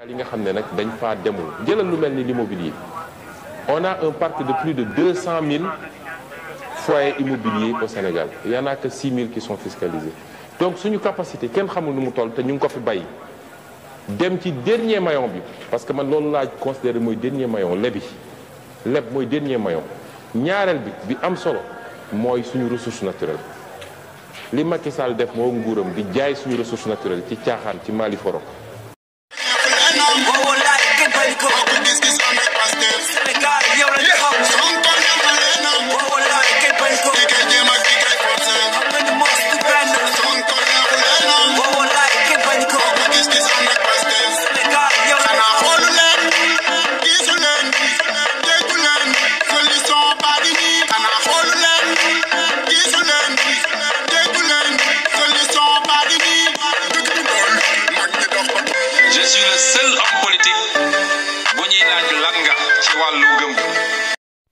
li nga xam ne nag dañ faa demul jëlal lu mel ni l'immobilier on a un parc de plus de 200 000 foyers immobiliers au Sénégal il y en a que 6 000 qui sont fiscalisés donc suñu capacité kenn xamul nu mu toll te ñu ngi ko fi bay dem ci dernier maillon bi parce que man loolu laa considéré mooy dernier maillon leb mooy dernier maillon ñaareel bi am solo mooy suñu ressource naturelle li Macky Sall def moo nguuram di jaay suñu ressource naturelle ci caaxaan ci Mali foro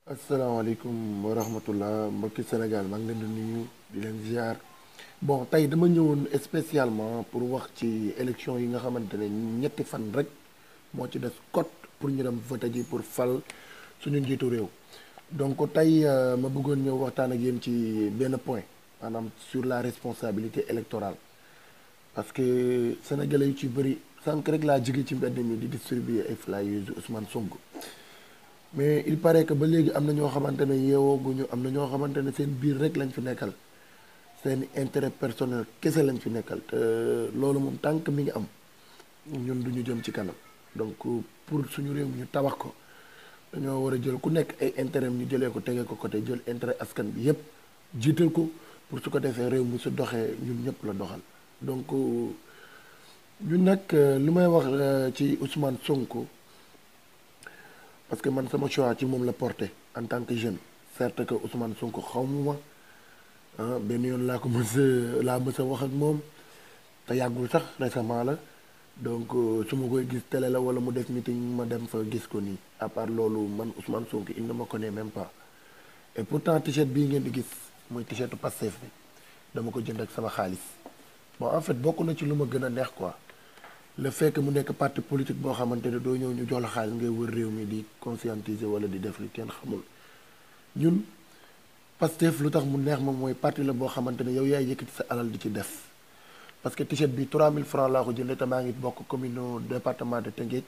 asalaamaaleykum wa rahmatullah mbokki Sénégal maa ngi leen di nuyu di leen ziar bon tey dama ñëwoon spécialement pour wax ci élection yi nga xamante ne ñetti fan rek moo ci des cote pour ñu dem vote ji pour fal suñu njiitu réew donc tey ma bëggoon ñëw waxtaan ak yéen ci benn point maanaam sur la responsabilité électorale parce que sénégalais yu ci bëri sànq rek laa jóge ci mbedd mi di distribuer ay flyers Ousmane Sonko. mais il paraît que ba léegi am na ñoo xamante ne yeewooguñu am na ñoo xamante ne seen biir rek lañ fi nekkal seen intérêt personnel kese lañ fi nekkal te loolu moom tànk mi ngi am ñun duñu jëm ci kanam donc pour suñu réew mi ñu tabax ko dañoo war a jël ku nekk ay intérêt ñu jëlee ko tegee ko côté jël intérêt askan bi yépp jiital ko pour su ko defee réew mi su doxee ñun ñëpp la doxal donc ñun nag li may wax ci Ousmane Sonko. parce que man sama choix ci moom la porté en tant que jeune certes que Ousmane Sonko xawma benn yoon laa ko mës a wax ak moom te yàggul sax récemment la donc su ma koy gis télé la wala mu def meeting ma dem fa gis ko nii à part loolu man Ousmane Sonko il ne me connaît même pas et pourtant t-shirt bii ngeen di gis mooy t-shirt Pastef bi dama ko jënd ak sama xaalis bon en fait bokk na ci lu ma gën a neex quoi le fait que mu nekk parti politique boo xamante ne doo ñëw ñu jox la xaalis ngay wër réew mi di conscientiser wala di def li kenn xamul ñun Pastef lu tax mu neex ma mooy parti la boo xamante ne yow yaay yëkkati sa alal di ci def parce que t-shirt bi 3000 francs laa ko jëndee te maa ngi bokk commune département de Tëngéej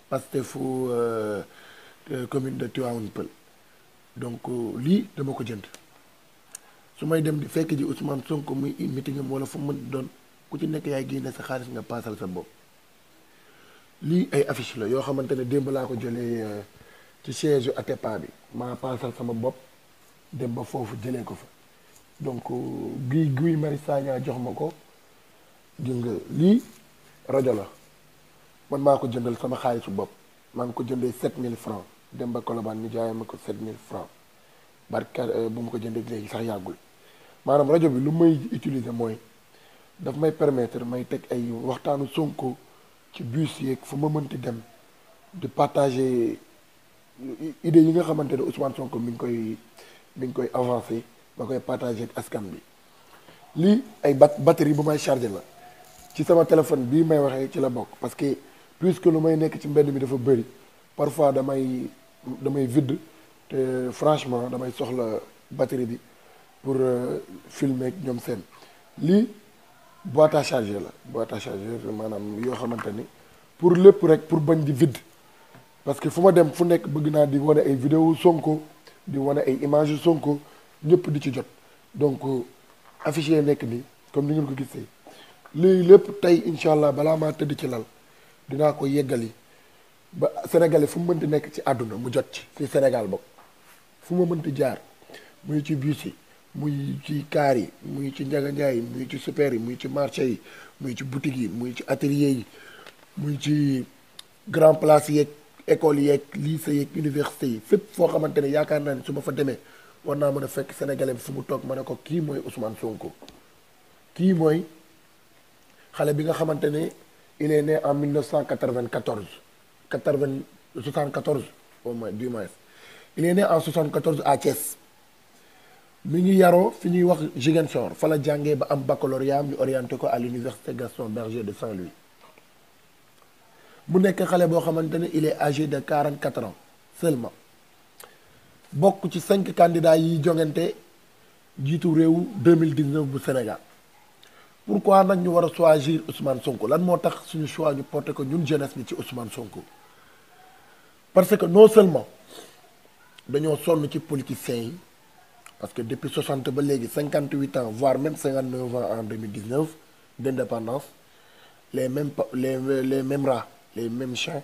Pastefu commune de Tivaouane Peulh donc lii dama ko jënd su may dem di fekk ji Ousmane Sonko muy meeting am wala fu mu mën doon ku ci nekk yaay génne sa xaalis nga paasal sa bopp lii ay affiche la yoo xamante ne démb laa ko jëlee ci siège yu Atepa bi maa paasal sama bopp dem ba foofu jëlee ko fa donc Guy Marius Sagna jox ma ko gis nga lii rajo la man maa ko jëndal sama xaalisu bopp maa ngi ko jëndee 7000 francs dem ba Colobane ñu jaayee ma ko 7000 francs barka bu ma ko jëndee léegi sax yàggul maanaam rajo bi lu may utiliser mooy daf may permettre may teg ay waxtaanu Sonko ci bus yeeg fu ma mënti dem di partager idées yi nga xamante ne Ousmane Sonko mi ngi koy avancé ba koy partager ak askan bi lii ay batterie bu may charger la ci sama téléphone bii may waxee ci la bokk parce que puisque lu may nekk ci mbedd mi dafa bëri parfois damay vide te franchement damay soxla batterie bi pour filmer ak ñoom seen lii boîte à charger la boîte à charger maanaam yoo xamante ni pour lépp rek pour bañ di vide parce que fu ma dem fu nekk bëgg naa di wane ay vidéo Sonko di wane ay images Sonko ñëpp di ci jot donc affiché nekk nii comme ni ngeen ko gisee lii lépp tey incha allah balaa maa tëdd ci lal dinaa ko yeggali ba sénégalais fu mu mënti nekk ci àdduna mu jot ci Sénégal bokk fu ma mënti jaar muy ci bus yi muy ci kaar yi muy ci njaganjaay yi muy ci super yi muy ci marché yi muy ci boutique yi muy ci atelier yi muy ci grand place yeeg école yeeg lycée yeeg université yi fépp foo xamante ne yaakaar naa ni su ma fa demee war naa mën a fekk sénégalais bi fu mu toog ma ne ko kii mooy Ousmane Sonko kii mooy xale bi nga xamante ne il est né en 1994 74 au moins du moins il est né en 74 à Thiès mi ngi yaroo fi ñuy wax Ziguinchor fa la jàngee ba am baccalauréat ñu orienté ko à l'université Gaston Berger de Saint-Louis mu nekk xale boo xamante ne il est âgé de 44 ans seulement bokk ci 5 candidats yi jongante jiitu réew 2019 bu Sénégal. Pourquoi nag ñu war a choisir Ousmane Sonko lan moo tax suñu choix ñu porté ko ñun jeunesse bi ci Ousmane Sonko parce que non seulement dañoo sonn ci politiciens yi parce que depuis 60 ba léegi 58 ans voire même 59 ans en 2019 d'indépendance les mêmes les mêmes rats les mêmes chiens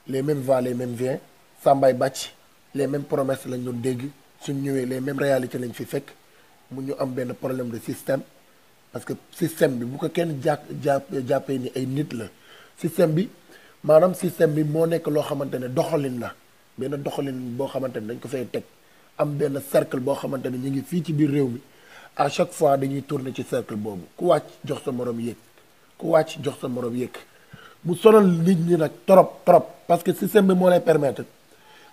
les mêmes va les mêmes vient sambay bàcc les mêmes promesses lañ doon dégg suñ ñëwee les mêmes réalités lañ fi fekk mu ñu am benn problème de système parce que système bi bu ko kenn jàppee ni ay nit la système bi maanaam système bi moo nekk loo xamante ne doxalin la benn doxalin boo xamante ne dañ ko fay teg am benn cercle boo xamante ne ñu ngi fii ci biir réew mi à chaque fois dañuy tourner ci cercle boobu ku wàcc jox sa morom yéeg ku wàcc jox sa morom yéeg mu sonal nit ñi nag trop parce que système bi moo lay permettre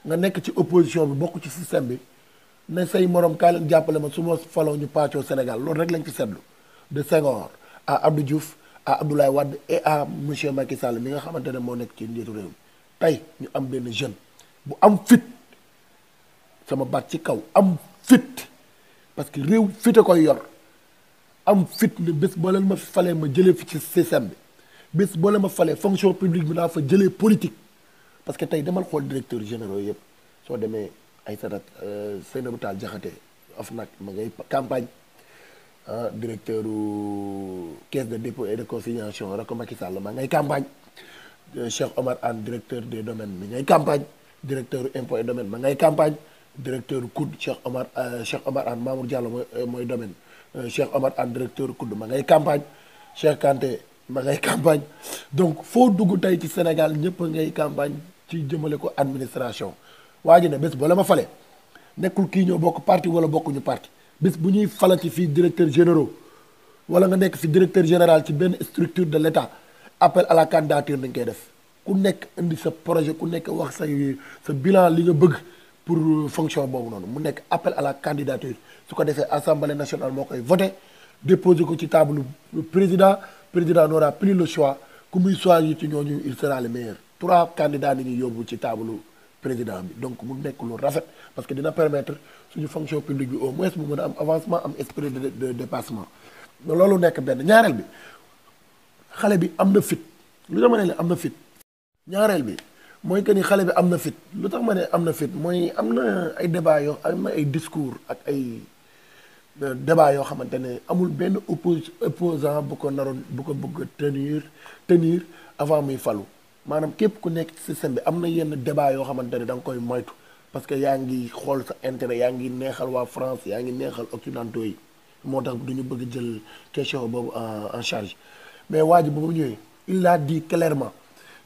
nga nekk ci opposition bi bokk ci système bi ne say morom kaa leen jàppale ma su ma faloo ñu pàccoo Sénégal loolu rek lañ ci seetlu de Senghor à Abdou Diouf à Abdoulaye Wade et à monsieur Macky Sall mi nga xamante ne moo nekk ci njiitu réew mi tey ñu am benn jeune bu am fit sama baat ci kaw am fit parce que réew fit a koy yor am fit ne bés boo leen ma falee ma jëlee fi ci système bi bés boo leen ma falee fonction publique bi naa fa jëlee politique parce que tey demal xool directeur généraux yëpp soo demee Aïssata Seynabou Tall Diakhaté OFNAC ma ngay campagne directeur caisse de dépôt et de consignation rako Macky Sall ma ngay campagne Cheikh Omar Anne directeur des domaines mi ngay campagne directeur impôt et domaine ma ngay campagne directeur COUD Cheikh Omar Anne Mamour Diallo mooy domaine Cheikh Omar Anne directeur COUD ma ngay campagne Cheikh Kanté ma ngay campagne donc foo dugg tey ci Sénégal ñëpp ngay campagne ci jëmale ko administration waa ji ne bés boo la ma fale nekkul kii ñoo bokk parti wala bokkuñu parti bés bu ñuy falati fii directeur généraux wala nga nekk fi directeur général ci benn structure de l'État appel à la candidature dañ koy def ku nekk indi sa projet ku nekk wax sa bilan li nga bëgg pour fonction boobu noonu mu nekk appel à la candidature su ko defee assemblée nationale moo koy voté déposé ko ci table président n'aura plus le choix ku muy choisir ci ñooñu il sera le meilleur 3 candidats ni ñu yóbbu ci table président bi donc mu nekk lu rafet parce que dina permettre suñu fonction publique bi au moins mu mën a am avancement am esprit de dépassement loolu nekk benn ñaareel bi xale bi am na fit lu tax ma ne la am na fit ñaareel bi mooy que ni xale bi am na fit lu tax ma ne am na fit mooy am na ay débat yoo am na ay discours ak ay débat yoo xamante ne amul benn opposant bu ko naroon bu ko bëgg tenir avant muy falu maanaam képp ku nekk ci système bi am na yenn débat yoo xamante ne da nga koy moytu parce que yaa ngi xool sa intérêt yaa ngi neexal waa France yaa ngi neexal occidentaux yi moo tax du ñu bëgg jël question boobu en charge mais waa ji ba mu ñëwee il a dit clairement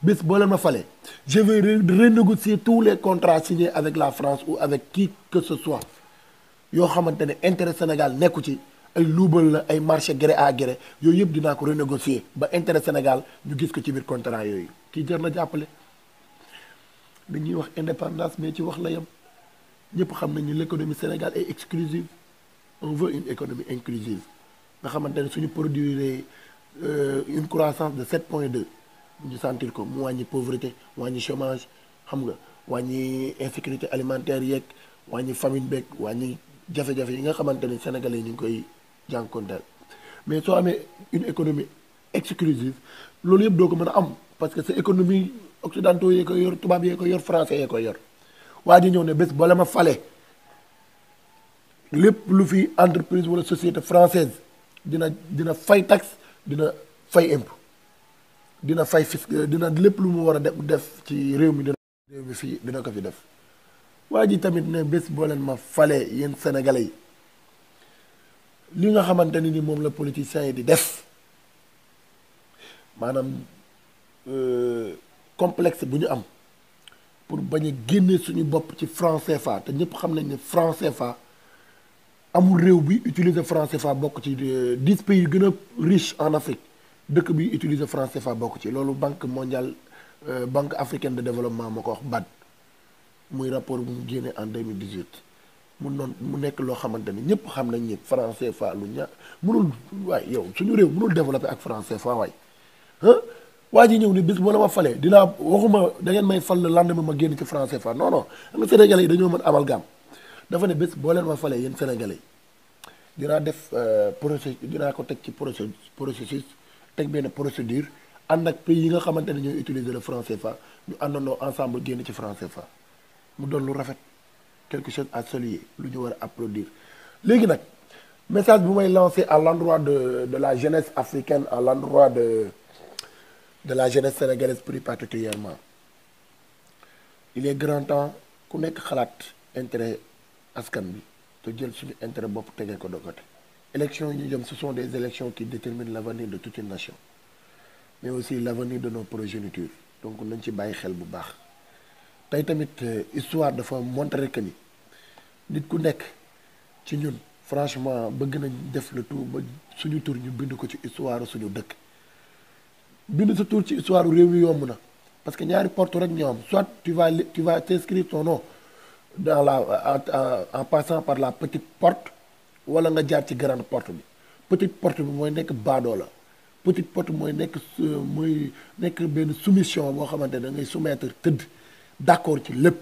bés boo leen ma falee je vais renégocier tous les contrats signés avec la France ou avec qui que ce soit yoo xamante ne intérêt Sénégal nekku ci ay luubal la ay marché gré à gré yooyu yëpp dinaa ko renégocier ba intérêt Sénégal ñu gis ko ci biir contrat yooyu kii jar na jàppale dañuy wax indépendance mais ci wax la yam ñëpp xam nañu l'économie Sénégal est exclusive on veut une économie inclusive nga xamante ne suñu produire une croissance de 7,2 ñu sentir ko mu wàññi pauvreté wàññi chômage xam nga wàññi insécurité alimentaire yeeg wàññi famine beeg wàññi jafe-jafe yi nga xamante ne sénégalais yi ñu ngi koy jànkonteel mais soo amee une économie exclusive loolu yëpp doo ko mën a am parce que sa économie occidentaux yee koy yor tubaab yee koy yor français yee koy yor waa ji ñëw ne bés bala ma fale lépp lu fi entreprise wala société française dina fay taxe dina fay impôt dina fay fisc dina lépp lu mu war a def ci réew mi fii dina ko fi def waa ji tamit ne bés boo leen ma fale yéen sénégalais yi li nga xamante ni moom la politiciens yi di def maanaam complexe bu ñu am pour bañ a génne suñu bopp ci franc CFA te ñëpp xam nañ ne franc CFA amul réew bi utiliser franc CFA bokk ci 10 pays yu gën a riche en Afrique dëkk bi utiliser franc CFA bokk ci loolu banque mondiale banque africaine de développement moo ko wax BAD muy rapport bu mu génne en 2018 mu nekk loo xamante ni ñëpp xam nañ ni franc CFA lu mënul waaye yow suñu réew mënul développer ak franc CFA waay waa ji ñëw ni bis bu la ma falee dinaa waxuma da ngeen may fal le lendemain ma génn ci franc CFA non non xam nga sénégalais yi dañoo mën amalgame dafa ne bés boo leen ma falee yéen sénégalais yi dinaa def dinaa ko teg ci processus teg benn procédure ànd ak pays yi nga xamante ne ñooy utiliser le franc CFA ñu àndandoo ensemble génn ci franc CFA mu doon lu rafet quelque chose à saluer lu ñu war a applaudir léegi nag message bu may lancé à l'endroit de la jeunesse africaine à l'endroit de la jeunesse sénégalaise plus particulièrement il est grand temps ku nekk xalaat intérêt askan bi te jël suñu intérêt bopp tegee ko de côté élections yi ñu jëm ce sont des élections qui déterminent l'avenir de toute une nation mais aussi l'avenir de nos progénitures donc nañ ci bàyyi xel bu baax tey tamit histoire dafa montrer que ni nit ku nekk ci ñun franchement bëgg nañ def le tout ba suñu tur ñu bind ko ci histoire suñu dëkk bind sa tur ci histoire réew mi yomb na parce que ñaari porte rek ñoo am soit tu vas t'inscrire ton nom dans en passant par la petite porte wala nga jaar ci grande porte bi petite porte bi mooy nekk baadoo la petite porte mooy nekk benn soumission boo xamante ne da ngay soumettre tëdd d'accord ci lépp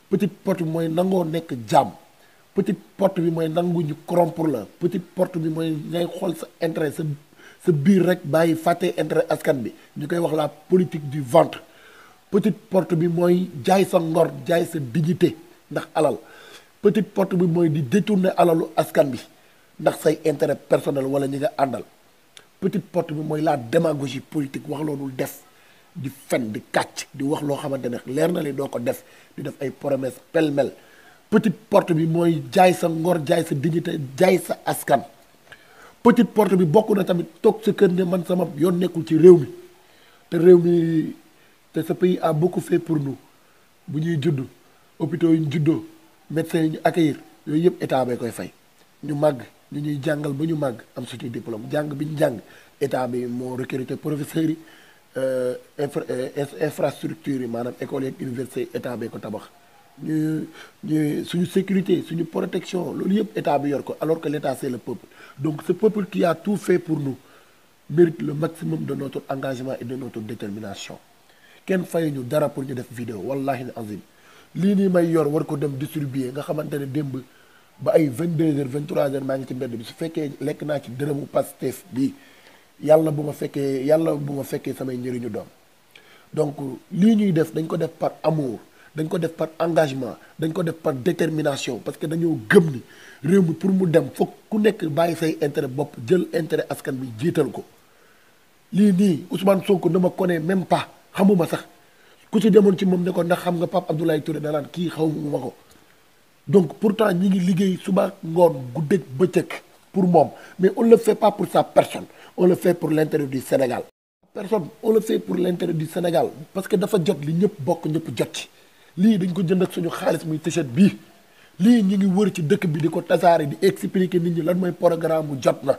petite porte bi mooy nangoo nekk jaam petite porte bi mooy nangu ñu corrompre la petite porte bi mooy ngay xool sa intérêt sa biir rek bàyyi fàtte intérêt askan bi ñu koy wax la politique du ventre petite porte bi mooy jaay sa ngor jaay sa dignité ndax alal petite porte bi mooy di détourner alalu askan bi ndax say intérêt personnel wala ñi nga àndal petite porte bi mooy la démagogie politique wax loolu def di fen di kàcc di wax loo xamante ne leer na li doo ko def di def ay promesse pêle-mêle petite porte bi mooy jaay sa ngor jaay sa dignité jaay sa askan petite porte bi bokk na tamit toog sa kër ne man sama yoon nekkul ci réew mi te ce pays a beaucoup fait pour nous bu ñuy judd hôpitaux yi ñu juddoo médecins yi ñu accueillir yooyu yëpp état bay koy fay ñu màgg ñu ñuy jàngal ba ñu màgg am suñu diplôme jàng bi ñu jàng état bi moo recruté professeurs yi infrastructure yi maanaam école yeeg université état bay ko tabax ñu suñu sécurité suñu protection loolu yëpp état bi yor ko alors que l'état c'est le peuple donc ce peuple qui a tout fait pour nous mérite le maximum de notre engagement et de notre détermination kenn fay ñu dara pour ñu def vidéo wallahi azim lii nii may yor war ko dem distribuer nga xamante ne démb ba ay 22h 23h maa ngi ci mbedd bi su fekkee lekk naa ci dërëmu Pastef bi yàlla bu ma fekkee samay njëriñu doom donc lii ñuy def dañ ko def par amour dañ ko def par engagement dañ ko def par détermination parce que dañoo gëm ni réew mi pour mu dem foog ku nekk bàyyi say intérêt bopp jël intérêt askan bi jiital ko lii nii Ousmane Sonko ne ma connaît même pas xamuma sax ku ci demoon ci moom ne ko ndax xam nga Pape Abdoulaye Touré danaan kii xawma ko donc pourtant ñi ngi liggéey suba ngoon guddeeg bëccëg pour moom mais on le fait pas pour sa personne on le fait pour l'intérêt du Sénégal on le fait pour l'intérêt du Sénégal parce que dafa jot li ñëpp bokk ñëpp jot ci lii dañ ko jënd ak suñu xaalis muy t-shirt bii lii ñi ngi wër ci dëkk bi di ko tasaare di expliquer nit ñi lan mooy programme mu jot na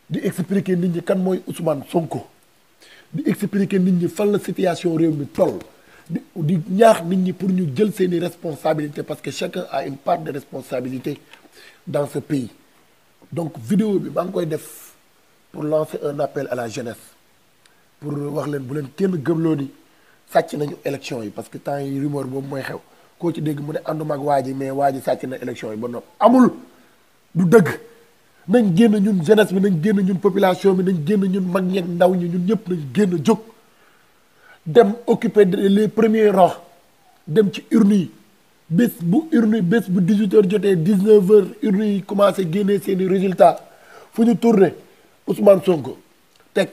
di expliquer nit ñi kan mooy Ousmane Sonko di expliquer nit ñi fan la situation réew mi toll di ñaax nit ñi pour ñu jël seeni responsabilité parce que chacun a une part de responsabilité dans ce pays donc vidéo bi maa ngi koy def pour lancer un appel à la jeunesse pour wax leen bu leen kenn gëmloo ni sàcc nañu élection yi parce que temps yi rumeur boobu mooy xew koo ci dégg mu ne ànduma ak waa ji mais waa ji sàcc na élection yi ba noppi amul du dëgg nañ génn ñun jeunesse bi nañ génn ñun population bi nañ génn ñun mag ñeeg ndaw ñi ñun ñëpp nañ génn jóg dem occuper les premiers rangs dem ci urne yi bés bu 18h jotee 19h urne yi commencé génnee seeni résultats fu ñu tourné Ousmane Sonko teg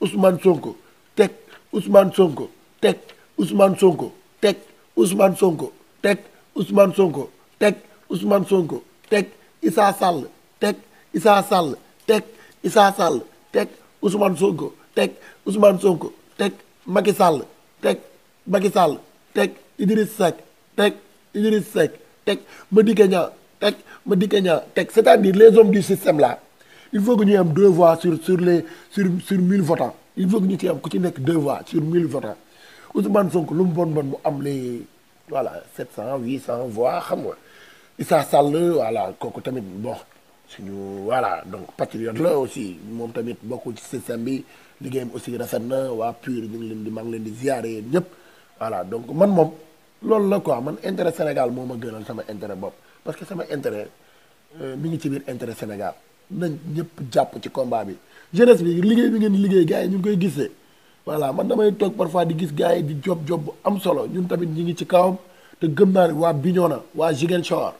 Ousmane Sonko teg Ousmane Sonko teg Ousmane Sonko teg Ousmane Sonko teg Ousmane Sonko teg Ousmane Sonko teg Issa Sall teg Issa Sall teg Issa Sall teg Ousmane Sonko teg Ousmane Sonko teg Macky Sall teg Macky Sall teg Idriss Seck teg Idriss Seck teg Madické Niang teg Madické Niang teg c'est-à-dire les hommes du système là il faut que ñu am 2 voix sur 1000 votants il faut que ñu ci am ku ci nekk 2 voix sur 1000 votants Ousmane Sonko lu mu bon mu am les voilà 700 800 voix xam nga Issa Sall voilà kooku tamit bon suñu voilà donc patriote la aussi moom tamit bokkul ci système bi liggéeyam aussi rafet na waa PUR ñu ngi leen di maa ngi leen di ziare yéen ñëpp voilà donc man moom loolu la quoi man intérêt Sénégal moo ma gënal sama intérêt bopp parce que sama intérêt mi ngi ci biir intérêt Sénégal nañ ñëpp jàpp ci combat bi jeunesse bi liggéey bi ngeen di liggéey gars yi ñu ngi koy gisee voilà man damay toog parfois di gis gars yi di job bu am solo ñun tamit ñi ngi ci kawam te gëm naa ne waa Bignona waa Ziguinchor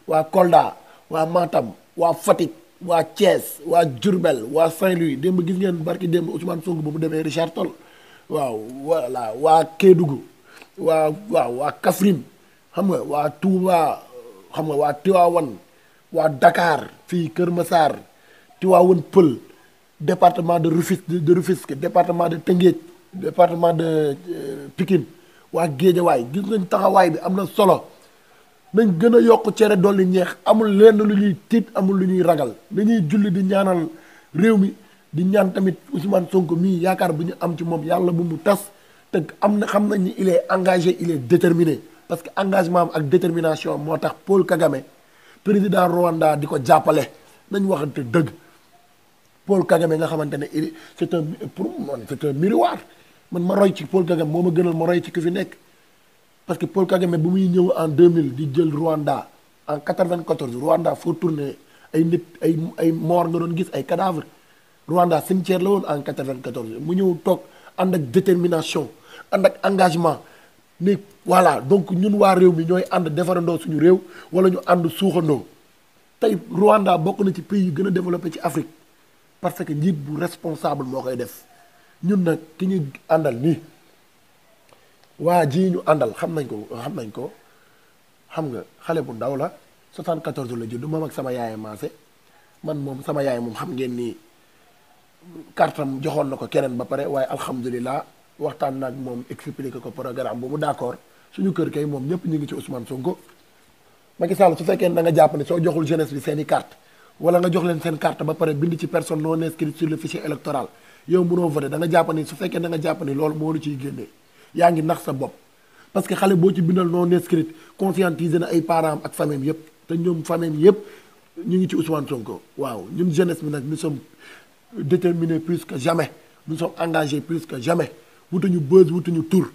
waa Kolda waa Matam waa Fatick waa Thiès waa Diourbel waa Saint-Louis démb gis ngeen barki démb Ousmane Sonko ba mu demee Richard Toll waaw voilà waa Kédougou waa Kaffrine xam nga waa Touba xam nga waa Tivaouane waa Dakar fii Kër Massar Tivaouane Peulh département de Rufisque département de Tëngéej département de Pikine waa Géejawaay gis nañ taxawaay bi am na solo nañ gën a yokk cere dolli ñeex amul lenn lu ñuy tiit amul lu ñuy ragal dañuy julli di ñaanal réew mi di ñaan tamit Ousmane Sonko mii yaakaar bu ñu am ci moom yàlla bu mu tas te am na xam nañ ni il est engagé il est déterminé parce que engagement am ak détermination moo tax Paul Kagame président Rwanda di ko jàppale nañ waxante dëgg Paul Kagame nga xamante ne c'est un pour man c'est un miroir man ma roy ci Paul Kagame moo ma gënal ma roy ci ki fi nekk parce que Paul Kagame bu muy ñëw en 2000 di jël Rwanda en 94 Rwanda foo tourné ay nit ay mort nga doon gis ay cadavre Rwanda cimetière la woon en 94 mu ñëw toog ànd ak détermination ànd ak engagement ni voilà donc ñun waa réew mi ñooy ànd defarandoo suñu réew wala ñu ànd suuxandoo tey Rwanda bokk na ci pays yu gën a développé ci Afrique parce que njiit bu responsable moo koy def ñun nag ki ñu àndal nii waa ji ñu àndal xam nañ ko xam nga xale bu ndaw la 74 la judd moom ak sama yaay maase man moom sama yaay moom xam ngeen ni kartam joxoon na ko keneen ba pare waaye alhamdulilah waxtaan naag moom expliqué ko programme bu mu d'accord suñu kër kay moom ñëpp ñu ngi ci Ousmane Sonko Macky Sall su fekkee da nga jàpp ne soo joxul jeunesse bi seen i carte wala nga jox leen seen carte ba pare bind ci personne non inscrite sur le fichier électoral yow mënoo voté da nga jàpp ni su fekkee da nga jàpp ni loolu moo lu ciy génnee yaa ngi nax sa bopp parce que xale boo ci bindal non inscrite conscientiser na ay parents ak famille yëpp te ñoom famille yëpp ñu ngi ci Ousmane Sonko waaw ñun jeunesse bi nag nous sommes déterminés plus que jamais nous sommes engagés plus que jamais wutuñu buzz wutuñu tur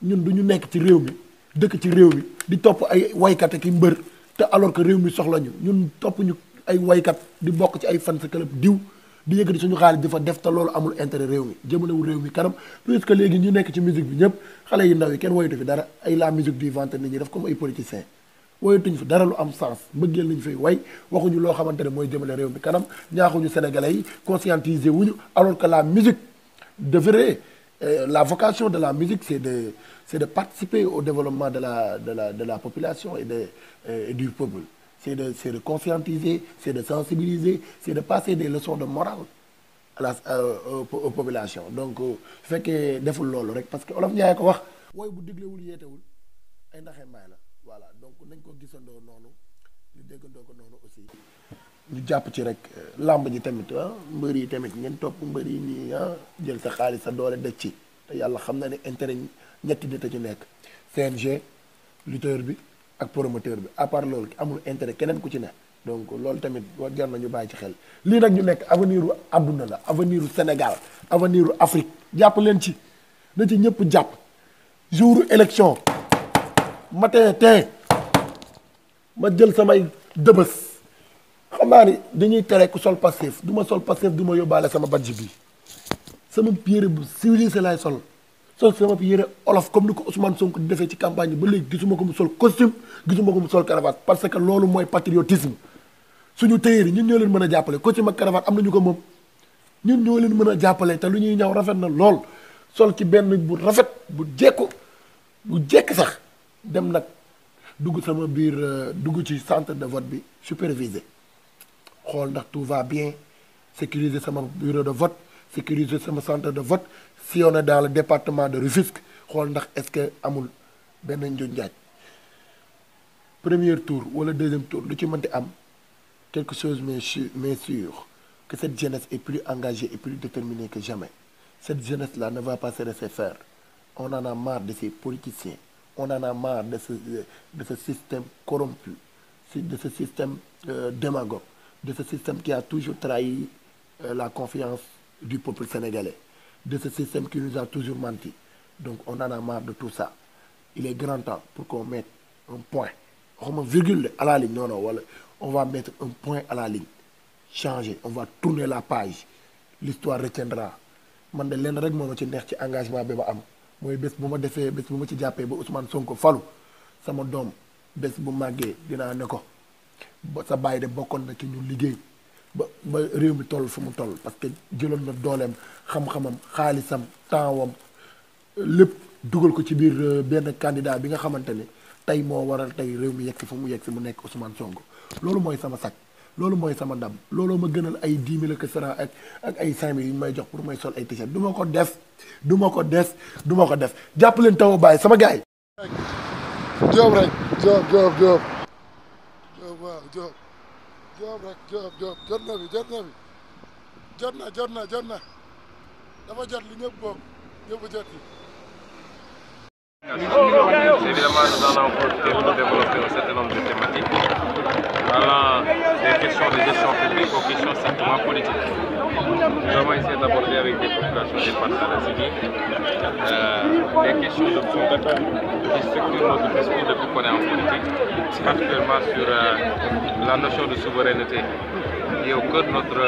ñun du ñu nekk ci réew mi dëkk ci réew mi di topp ay waykat ak i mbër te alors que réew mi soxla ñu ñun topp ñu ay waykat di bokk ci ay fans club diw di yëkkati suñu xaalis di fa def te loolu amul intérêt réew mi jëmalewul réew mi kanam puisque léegi ñu nekk ci musique bi ñëpp xale yu ndaw yi kenn woyatu fi dara ay la musique du ventre nit ñi def comme ay politiciens woyatuñu fi dara lu am sens mbëggeel lañu fay way waxuñu loo xamante ne mooy jëmale réew mi kanam ñaaxuñu sénégalais yi conscientiser wuñu alors que la musique devrait la vocation de la musique c'est de participer au développement de la population et du peuple c'est de conscientiser c'est de sensibiliser c'est de passer des leçons de morale aux populations donc su fekkee deful loolu rek parce que olof Njaay ko wax wooy bu diglewul yeetewul ay ndaxee mbaay la voilà donc nañ ko gisandoo noonu ñu déggandoo ko noonu aussi ñu jàpp ci rek làmb ji tamit mbër yi tamit ngeen topp mbër yi nii jël sa xaalis sa doole dëj ci te yàlla xam na ne intérêt ñetti nit a ci nekk CNG lutteur bi ak promoteur bi à part loolu amul intérêt keneen ku ci ne donc loolu tamit jar na ñu bàyyi ci xel lii nag ñu nekk avenir u àdduna la avenir u Sénégal avenir u Afrique jàpp leen ci na ci ñëpp jàpp jour élection matin ma jël samay dëbës xam naa ni dañuy tere ku sol Pastef du ma sol Pastef du ma yóbbaale sama badge bi sama yére bu civilisé laay sol sama yére olof comme ni ko Ousmane Sonko di defee ci campagne bi ba léegi gisuma ko mu sol costume gisuma ko mu sol cravate parce que loolu mooy patriotisme suñu téyeer yi ñun ñoo leen mën a jàppale costume ak cravate am nañu ko moom ñun ñoo leen mën a jàppale te lu ñuy ñaw rafet na lool sol ci benn bu rafet bu jekk sax dem nag dugg sama biir dugg ci centre de vote bi supervisé xool ndax tout va bien sécuriser sama bureau de vote sécuriser sama centre de vote sillonner dans le département de Rufisque xool ndax est-ce que amul benn njuñ njaaj premier tour wala deuxième tour lu ci mënti am quelque chose mais sûr que cette jeunesse est plus engagée et plus déterminée que jamais cette jeunesse-là ne va pas se laisser faire on en a marre de ces politiciens on en a marre de ce système corrompu de ce système démagogue de ce système qui a toujours trahi la confiance du peuple sénégalais, de ce système qui nous a toujours menti. Donc on en a marre de tout ça. Il est grand temps pour qu'on mette un point, vraiment virgule à la ligne, non, non, voilà. On va mettre un point à la ligne, changer, on va tourner la page, l'histoire retiendra. Man de leen rek moo ma ci neex ci engagement bi ma am mooy bés bu ma defee bés bu ma ci jàppee ba Ousmane Sonko falu sama doom bés bu màggee dinaa ne ko ba sa bàyyi de bokkoon na ci ñu liggéey ba réew mi toll fu mu toll parce que jëloon na dooleem xam-xamam xaalisam tempsam lépp dugal ko ci biir benn candidat bi nga xamante ne tey moo waral tey réew mi yegg si fu mu yegg si mu nekk Ousmane Sonko loolu mooy sama sac loolu mooy sama ndam looloo ma gënal ay 10 000 ak francs ak ay 5 000 yu ñu may jox pour may sol ay t-shirt du ma ko def du ma ko def du ma ko def jàpp leen taw bàyyi sama gars yi. Diop rek Diop waaw Diop rek Diop jot na bi jot na dafa jot li ñëpp bokk ñëpp jot yi. Évidemment, nous allons profiter pour développer un certain nombre de thématiques allant des questions de gestion publique aux questions strictement politiques. Nous allons essayer d'aborder avec des populations des partenaires civiques les questions de fond qui structurent notre discours depuis qu'on est en politique, particulièrement sur la notion de souveraineté qui est au cœur de notre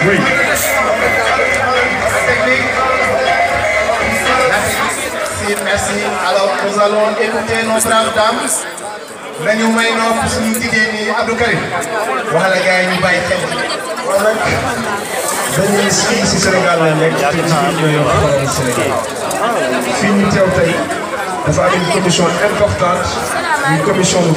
Oui. Merci. Alors nous allons écouter nos braves dames. Nañu may nopp suñu jigéen ñi Abdou Karim. Wax la gars yi ñu bàyyi xel. Kon nag dañuy fii si Sénégal la nekk te jigéen ñoo yor problème Sénégal. Fii ñu teew tey dafa am une commission importante, une commission de